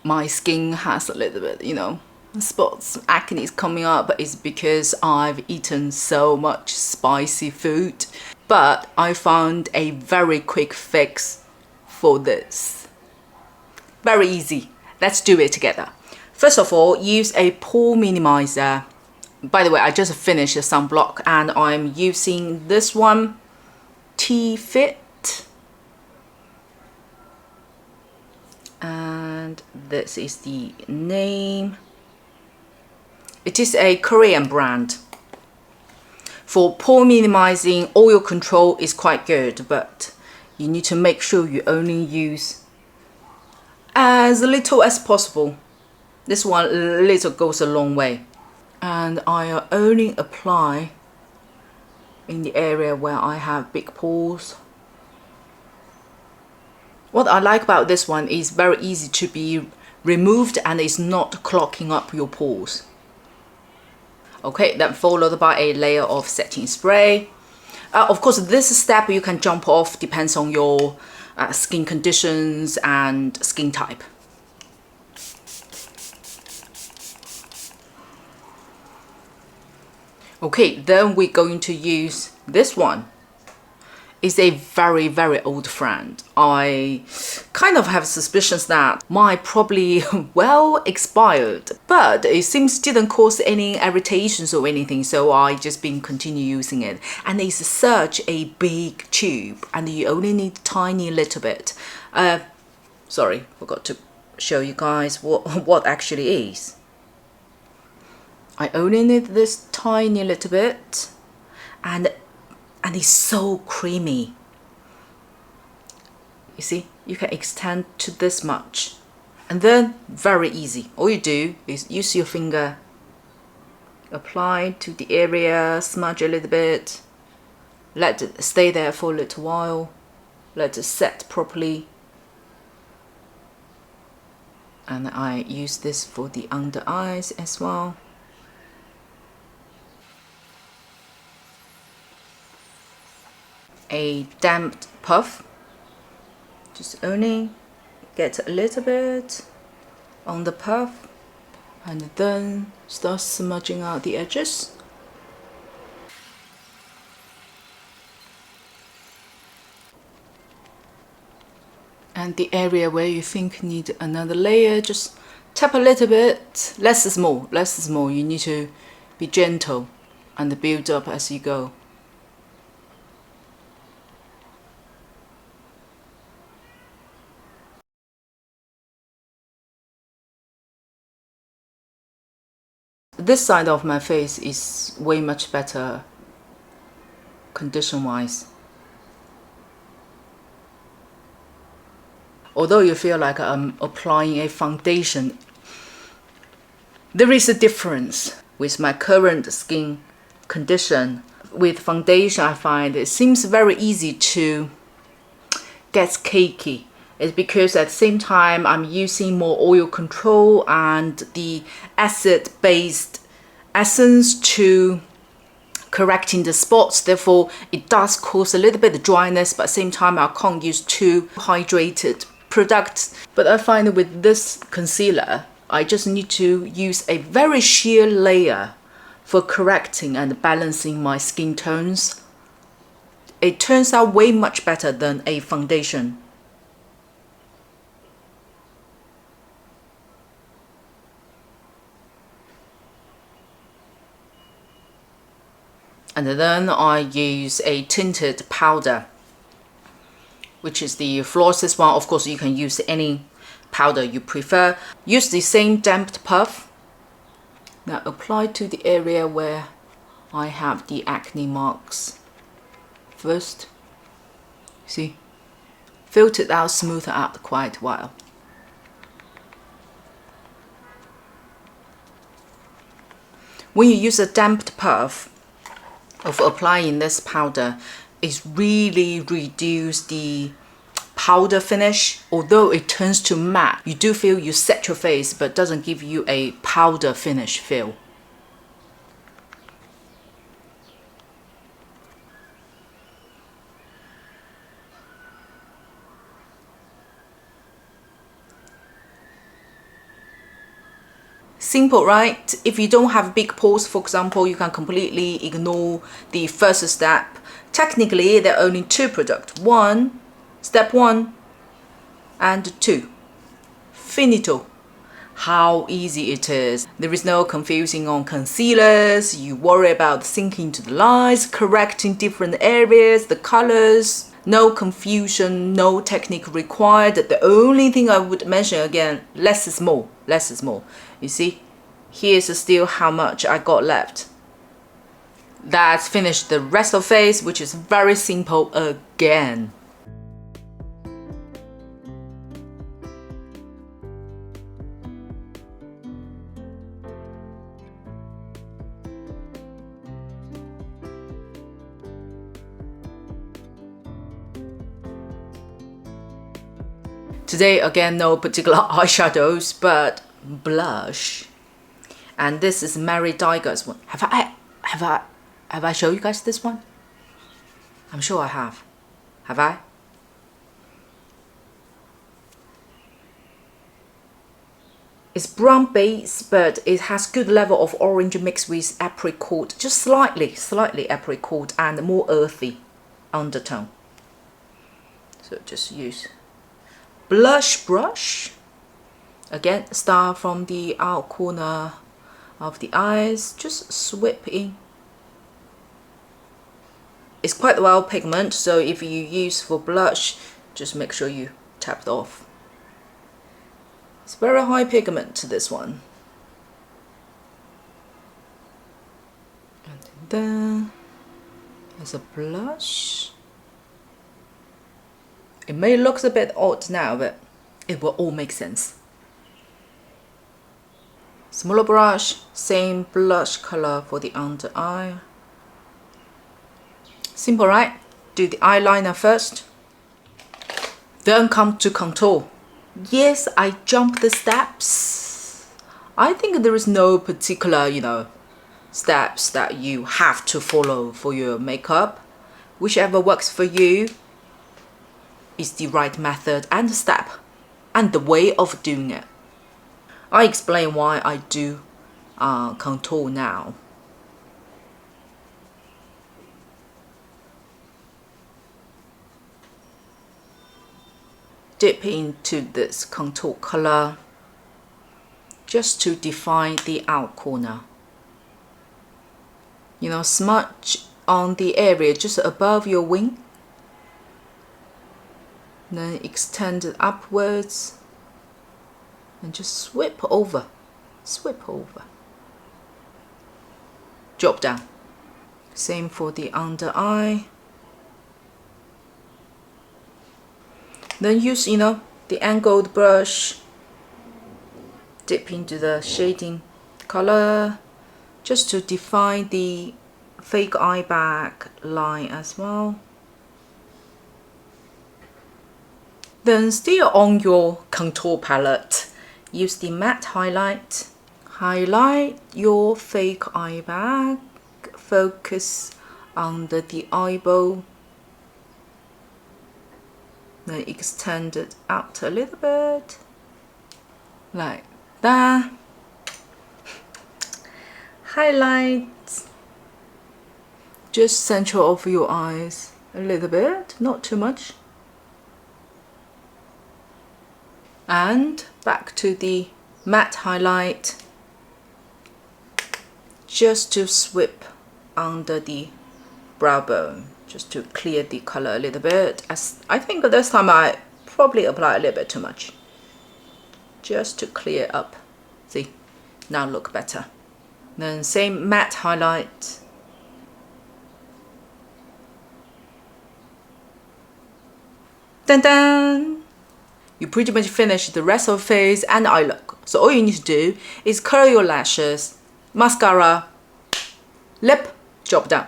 my skin has a little bit, you know, spots, acne is coming up, is because I've eaten so much spicy food. But I found a very quick fix for this. Very easy. Let's do it together. First of all, use a pore minimizer. By the way, I just finished a sunblock and I'm using this one, tfit. And this is the name. It is a Korean brand. For pore minimizing, oil control is quite good, but you need to make sure you only use as little as possible. This one little goes a long way. And I only apply in the area where I have big pores. What I like about this one is very easy to be removed and it's not clogging up your pores. Okay, then followed by a layer of setting spray. Of course, this step you can jump off, depends on your skin conditions and skin type. Okay, then we're going to use this one. It's a very old friend. I kind of have suspicions that mine probably well expired, but it seems didn't cause any irritations or anything, so I just been continue using it. And it's such a big tube and you only need tiny little bit. Sorry, forgot to show you guys what actually is. I only need this tiny little bit and it's so creamy. You see, you can extend to this much. And then very easy. All you do is use your finger, apply to the area, smudge a little bit, let it stay there for a little while, let it set properly. And I use this for the under eyes as well. A damped puff, just only get a little bit on the puff and then start smudging out the edges. And the area where you think need another layer, just tap a little bit. Less is more, less is more. You need to be gentle and build up as you go. This side of my face is way much better condition wise. Although you feel like I'm applying a foundation, there is a difference with my current skin condition. With foundation, I find it seems very easy to get cakey. It's because at the same time I'm using more oil control and the acid-based essence to correcting the spots. Therefore, it does cause a little bit of dryness, but at the same time I can't use too hydrated products. But I find with this concealer, I just need to use a very sheer layer for correcting and balancing my skin tones. It turns out way much better than a foundation. And then I use a tinted powder, which is the Florasis one. Of course, you can use any powder you prefer. Use the same damped puff. Now apply to the area where I have the acne marks first. See, filter it out, smooth it out quite well. When you use a damped puff of applying this powder, it really reduce the powder finish. Although it turns to matte, you do feel you set your face, but doesn't give you a powder finish feel. Simple, right? If you don't have big pores, for example, you can completely ignore the first step. Technically, there are only two products. Step 1 and 2. Finito. How easy it is. There is no confusing on concealers. You worry about sinking to the lines, correcting different areas, the colors. No confusion, no technique required. The only thing I would mention again, less is more. Less is more. You see, here's still how much I got left. That's finished the rest of face, which is very simple again. Today again, no particular eyeshadows, but blush. And this is Mary Dalgar's one. Have I shown you guys this one? I'm sure I have. Have I? It's brown base, but it has good level of orange mixed with apricot, just slightly apricot and more earthy undertone. So just use blush brush. Again, start from the out corner of the eyes, just sweep in. It's quite well pigment, so if you use for blush, just make sure you tap it off. It's very high pigment to this one. And then there's a blush. It may look a bit odd now, but it will all make sense. Smaller brush, same blush color for the under eye. Simple, right? Do the eyeliner first. Then come to contour. Yes, I jumped the steps. I think there is no particular, steps that you have to follow for your makeup. Whichever works for you is the right method and step and the way of doing it. I explain why I do contour now. Dip into this contour color just to define the out corner. Smudge on the area just above your wing. Then extend it upwards and just sweep over. Drop down. Same for the under eye. Then use, the angled brush. Dip into the shading color just to define the fake eye bag line as well. Then still on your contour palette, use the matte highlight. Highlight your fake eye bag. Focus under the eyeball. Then extend it out a little bit. Like that. Highlight. Just center of your eyes a little bit, not too much. And back to the matte highlight, just to sweep under the brow bone, just to clear the color a little bit. As I think this time I probably apply a little bit too much, just to clear up. See, now look better. Then same matte highlight. Dun dun! You pretty much finished the rest of the face and eye look. So all you need to do is curl your lashes, mascara, lip, job done.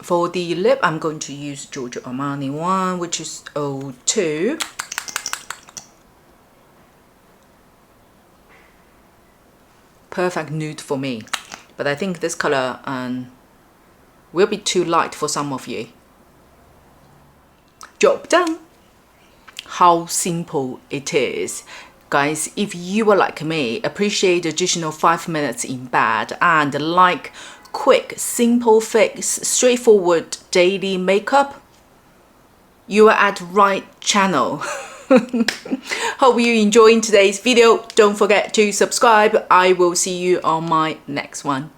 For the lip, I'm going to use Giorgio Armani one, which is 02. Perfect nude for me. But I think this color will be too light for some of you. Job done. how simple it is. Guys, if you are like me, appreciate the additional 5 minutes in bed and like quick, simple fix, straightforward daily makeup, you are at right channel. Hope you enjoyed today's video. Don't forget to subscribe. I will see you on my next one.